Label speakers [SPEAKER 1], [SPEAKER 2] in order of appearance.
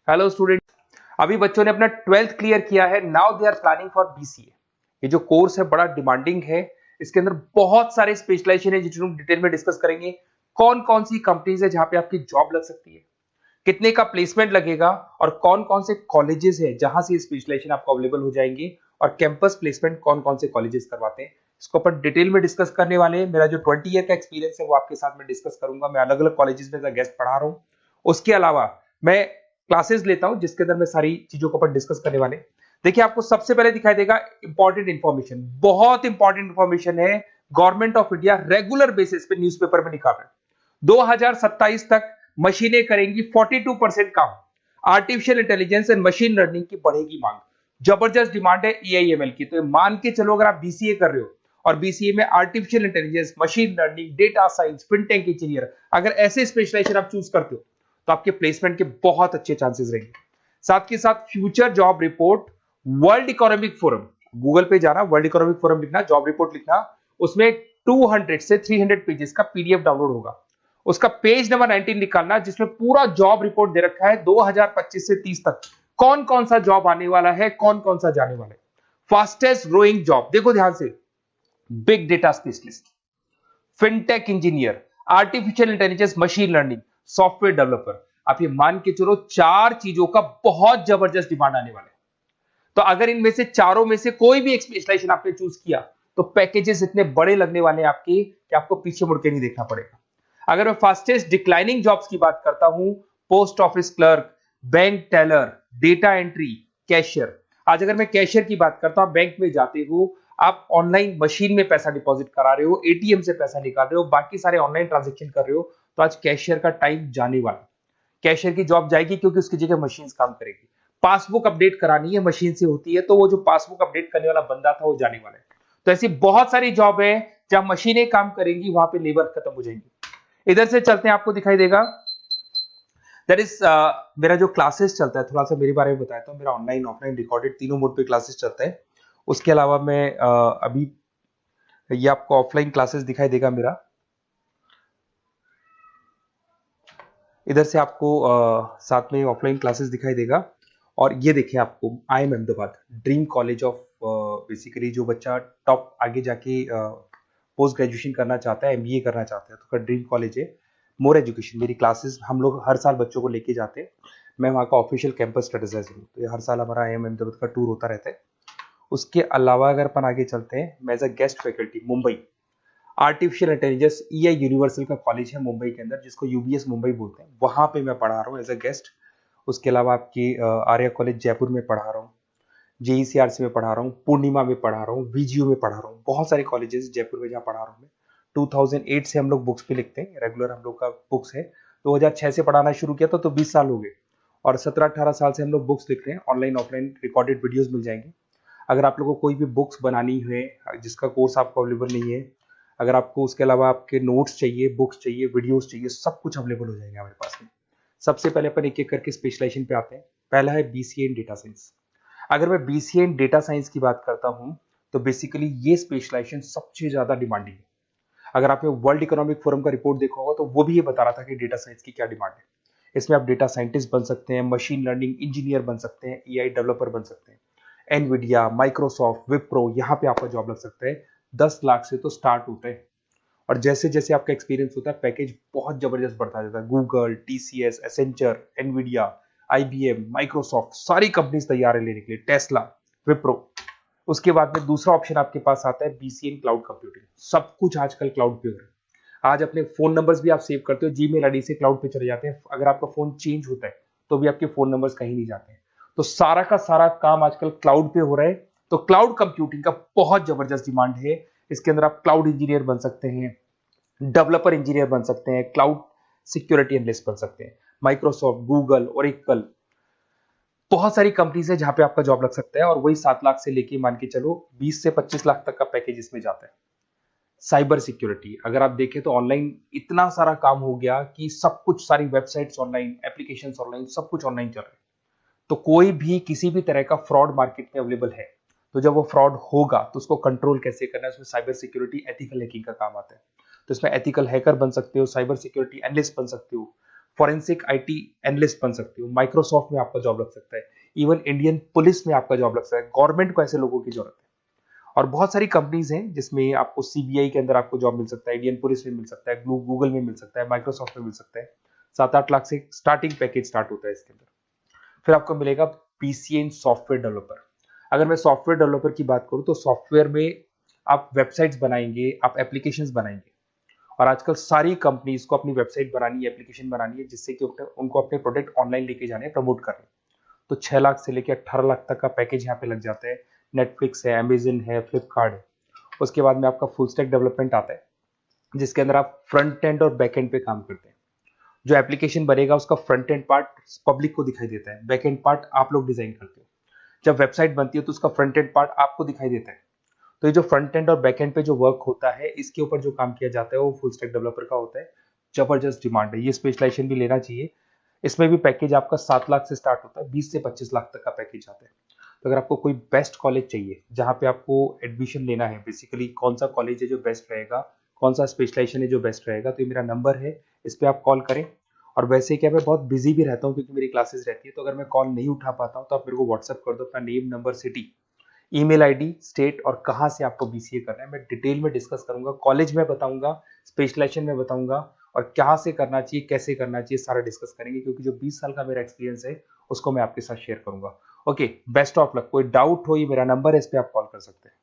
[SPEAKER 1] Hello student. अभी बच्चों ने अपना 12th क्लियर किया है। Now they are planning for BCA. ये जो कोर्स है बड़ा डिमांडिंग है। इसके अंदर बहुत सारे स्पेशलाइजेशन है जिनको हम डिटेल में डिस्कस करेंगे। कौन कौन सी कंपनीज है जहां पे आपकी जॉब लग सकती है, कितने का प्लेसमेंट लगेगा और कौन कौन से कॉलेजेस है जहां से स्पेशलाइजेशन आपको अवेलेबल हो जाएंगे और कैंपस प्लेसमेंट कौन कौन से कॉलेजेस करवाते हैं, इसको अपन डिटेल में डिस्कस करने वाले हैं। मेरा जो 20 ईयर का एक्सपीरियंस है वो आपके साथ में डिस्कस करूंगा। मैं अलग अलग कॉलेजेस में गेस्ट पढ़ा रहा हूँ। उसके अलावा मैं क्लासेस लेता हूं जिसके अंदर मैं सारी चीजों को अपन डिस्कस करने वाले। देखिए, आपको सबसे पहले दिखाई देगा इंपॉर्टेंट इंफॉर्मेशन, बहुत इंपॉर्टेंट इंफॉर्मेशन है। Government of India regular basis पे न्यूज़पेपर में निकाल रहा है 2027 तक मशीनें करेंगी 42% काम। Artificial intelligence and machine learning की बढ़ेगी मांग। जबरदस्त डिमांड है एआईएमएल की। तो मान के चलो, अगर आप बीसीए कर रहे हो और बीसीए में artificial intelligence, machine learning, data science, fintech engineer, अगर ऐसे स्पेशलाइजेशन आप चूज करते हो तो आपके प्लेसमेंट के बहुत अच्छे चांसेस रहेंगे। साथ के साथ future job report, world economic forum, Google पे जाना, वर्ल्ड इकोनॉमिक फोरम लिखना, जॉब रिपोर्ट लिखना, उसमें 200 से 300 पेजेस का पीडीएफ डाउनलोड होगा। उसका पेज नंबर 19 निकालना जिसमें पूरा जॉब रिपोर्ट दे रखा है 2025 से 30 तक कौन कौन सा जॉब आने वाला है, कौन कौन सा जाने वाला है। फास्टेस्ट ग्रोइंग जॉब देखो ध्यान से, big data specialist, fintech engineer, artificial intelligence, machine learning, software developer. आप ये मान के चलो 4 चीजों का बहुत जबरदस्त डिमांड आने वाला है। तो अगर इनमें से चारों में से कोई भी एक स्पेशलाइजेशन आपने चूज किया तो पैकेजेस इतने बड़े लगने वाले हैं आपके कि आपको पीछे मुड़ के नहीं देखना पड़ेगा। अगर मैं फास्टेस्ट डिक्लाइनिंग जॉब्स की बात करता हूं, post office clerk, bank teller, data entry, cashier. आज अगर मैं कैशियर की बात करता हूं, बैंक में जाते हो, आप ऑनलाइन मशीन में पैसा डिपॉजिट करा रहे हो, एटीएम से पैसा निकाल रहे हो, बाकी सारे ऑनलाइन ट्रांजेक्शन कर रहे हो, तो आज कैशियर का टाइम जाने वाला। कैशियर की जॉब जाएगी क्योंकि उसकी जगह मशीन काम करेगी। पासबुक अपडेट करानी है, मशीन से होती है, तो वो जो पासबुक अपडेट करने वाला बंदा था वो जाने वाला है। तो ऐसी बहुत सारी जॉब है जहां मशीनें काम करेंगी, वहां पे लेबर खत्म हो जाएंगी। इधर से चलते हैं, आपको दिखाई देगा दैट इज मेरा जो क्लासेस चलता है, थोड़ा सा मेरे बारे में बताता हूँ। मेरा ऑनलाइन ऑफलाइन रिकॉर्डेड तीनों मोड पे क्लासेस चलता है। उसके अलावा मैं अभी ये आपको ऑफलाइन क्लासेस दिखाई देगा मेरा। इधर से आपको साथ में ऑफलाइन क्लासेस दिखाई देगा। और ये देखिए, आपको IIM Ahmedabad, dream college of, basically जो बच्चा टॉप आगे जाके पोस्ट ग्रेजुएशन करना चाहता है, एमबीए करना चाहता है, तो उसका ड्रीम कॉलेज है। मोर एजुकेशन मेरी क्लासेस हम लोग हर साल बच्चों को लेके जाते हैं। मैं वहाँ का ऑफिशियल कैंपस स्ट्रेटेजाइजर हूँ, तो ये हर साल हमारा IIM अहमदाबाद का टूर होता रहता है। उसके अलावा अगर अपन आगे चलते हैं, मैं as a guest faculty Mumbai artificial intelligence EI universal का कॉलेज है मुंबई के अंदर, जिसको यूबीएस मुंबई बोलते हैं, वहां पे मैं पढ़ा रहा हूँ एज अ गेस्ट। उसके अलावा आपकी आर्या कॉलेज जयपुर में पढ़ा रहा हूँ, JECRC में पढ़ा रहा हूँ, पूर्णिमा में पढ़ा रहा हूँ, VGU में पढ़ा रहा हूँ। बहुत सारे कॉलेजेस जयपुर में जहाँ पढ़ा रहा हूँ मैं। 2008 से हम लोग बुक्स पे लिखते हैं, रेगुलर हम लोग का बुक्स है। 2006 से पढ़ाना शुरू किया था, तो 20 साल हो गए। और 17-18 साल से हम लोग बुक्स लिख रहे हैं। ऑनलाइन ऑफलाइन रिकॉर्डेड वीडियोस मिल जाएंगे। अगर आप लोगों को कोई भी बुक्स बनानी है जिसका कोर्स आपको अवेलेबल नहीं है, अगर आपको उसके अलावा आपके नोट्स चाहिए, बुक्स चाहिए, वीडियोस चाहिए, सब कुछ अवेलेबल हो जाएगा हमारे पास में। सबसे पहले अपन एक एक करके स्पेशलाइजेशन पे आते हैं। पहला है बीसीए इन डेटा साइंस। अगर मैं बीसीए इन डेटा साइंस की बात करता हूं तो बेसिकली ये स्पेशलाइजेशन सबसे ज्यादा डिमांडिंग है। अगर आपने वर्ल्ड इकोनॉमिक फोरम का रिपोर्ट देखा होगा तो वो भी ये बता रहा था कि डेटा साइंस की क्या डिमांड है। इसमें आप डेटा साइंटिस्ट बन सकते हैं, मशीन लर्निंग इंजीनियर बन सकते हैं, एआई डेवलपर बन सकते हैं। एनवीडिया, माइक्रोसॉफ्ट, विप्रो, यहाँ पे आपका जॉब लग सकता है। 10 लाख से तो स्टार्ट होते हैं। और जैसे जैसे आपका एक्सपीरियंस होता है पैकेज बहुत जबरदस्त बढ़ता जाता है। Google, TCS, Accenture, Nvidia, IBM, Microsoft, सारी कंपनीज तैयार है लेने के लिए, टेस्ला, विप्रो। उसके बाद में दूसरा ऑप्शन आपके पास आता है बीसीए इन क्लाउड कंप्यूटिंग। सब कुछ आजकल क्लाउड पे हो रहा है। आज अपने फोन नंबर्स भी आप सेव करते हो, जीमेल आईडी से क्लाउड पे चले जाते हैं। अगर आपका फोन चेंज होता है तो भी आपके फोन नंबर्स कहीं नहीं जाते हैं। तो सारा का सारा काम आजकल क्लाउड पे हो रहा है। तो क्लाउड कंप्यूटिंग का बहुत जबरदस्त डिमांड है। इसके अंदर आप क्लाउड इंजीनियर बन सकते हैं, डेवलपर इंजीनियर बन सकते हैं, क्लाउड सिक्योरिटी एनालिस्ट बन सकते हैं। माइक्रोसॉफ्ट, गूगल, ओरेकल, बहुत सारी कंपनीज है जहां पे आपका जॉब लग सकता है। और वही 7 लाख से लेके मान के चलो 20 से 25 लाख तक का पैकेज इसमें जाता है। साइबर सिक्योरिटी अगर आप देखें तो ऑनलाइन इतना सारा काम हो गया कि सब कुछ, सारी वेबसाइट्स ऑनलाइन, एप्लीकेशंस ऑनलाइन, सब कुछ ऑनलाइन चल रहा है। तो कोई भी किसी भी तरह का फ्रॉड मार्केट में अवेलेबल है, तो जब वो फ्रॉड होगा तो उसको कंट्रोल कैसे करना है, उसमें साइबर सिक्योरिटी, एथिकल हैकिंग का काम आता है। तो इसमें एथिकल हैकर बन सकते हो, साइबर सिक्योरिटी एनालिस्ट बन सकते हो, फॉरेंसिक आईटी एनालिस्ट बन सकते हो, माइक्रोसॉफ्ट में आपका जॉब लग सकता है, इवन इंडियन पुलिस में आपका जॉब लग सकता है। गवर्नमेंट को ऐसे लोगों की जरूरत है। और बहुत सारी कंपनीज हैं जिसमें आपको सीबीआई के अंदर आपको जॉब मिल सकता है, इंडियन पुलिस में मिल सकता है, गूगल में मिल सकता है, माइक्रोसॉफ्ट में मिल सकता है। 7-8 लाख से स्टार्टिंग पैकेज स्टार्ट होता है इसके अंदर। फिर आपको मिलेगा पीसीए इन सॉफ्टवेयर डेवलपर। अगर मैं सॉफ्टवेयर डेवलपर की बात करूं तो सॉफ्टवेयर में आप वेबसाइट्स बनाएंगे, आप एप्लीकेशंस बनाएंगे। और आजकल सारी कंपनीज को अपनी वेबसाइट बनानी है, एप्लीकेशन बनानी है, जिससे कि उनको अपने प्रोडक्ट ऑनलाइन लेके जाने हैं, प्रमोट करने। तो 6 लाख से लेकर 18 लाख तक का पैकेज यहाँ पे लग जाता है। नेटफ्लिक्स है, अमेजन है, फ्लिपकार्ट है। उसके बाद में आपका फुल स्टैक डेवलपमेंट आता है, जिसके अंदर आप फ्रंट एंड और बैक एंड पे काम करते हैं। जो एप्लीकेशन बनेगा उसका फ्रंट एंड पार्ट पब्लिक को दिखाई देता है, बैक एंड पार्ट आप लोग डिजाइन करते हो। जब वेबसाइट बनती है तो उसका फ्रंट एंड पार्ट आपको दिखाई देता है। तो ये जो फ्रंट एंड और बैक एंड पे जो वर्क होता है, इसके ऊपर जो काम किया जाता है वो फुल स्टैक डेवलपर का होता है। जबरदस्त डिमांड है, ये स्पेशलाइजेशन भी लेना चाहिए। इसमें भी पैकेज आपका 7 लाख से स्टार्ट होता है, 20 से 25 लाख तक का पैकेज आता है। तो अगर आपको कोई बेस्ट कॉलेज चाहिए जहाँ पे आपको एडमिशन लेना है, बेसिकली कौन सा कॉलेज है जो बेस्ट रहेगा, कौन सा स्पेशलाइजेशन है जो बेस्ट रहेगा, तो ये मेरा नंबर है, इस पर आप कॉल करें। और वैसे क्या, मैं बहुत बिजी भी रहता हूँ क्योंकि मेरी क्लासेस रहती है, तो अगर मैं कॉल नहीं उठा पाता हूँ तो आप मेरे को व्हाट्सअप कर दो अपना name, number, city, email ID, state और कहाँ से आपको बीसीए करना है। मैं डिटेल में डिस्कस करूंगा, कॉलेज में बताऊंगा, स्पेशलाइजेशन में बताऊंगा, और कहाँ से करना चाहिए, कैसे करना चाहिए, सारा डिस्कस करेंगे, क्योंकि जो 20 साल का मेरा एक्सपीरियंस है उसको मैं आपके साथ शेयर करूंगा। Okay, best of luck. कोई डाउट हो, ये मेरा नंबर है, इस पर आप कॉल कर सकते हैं।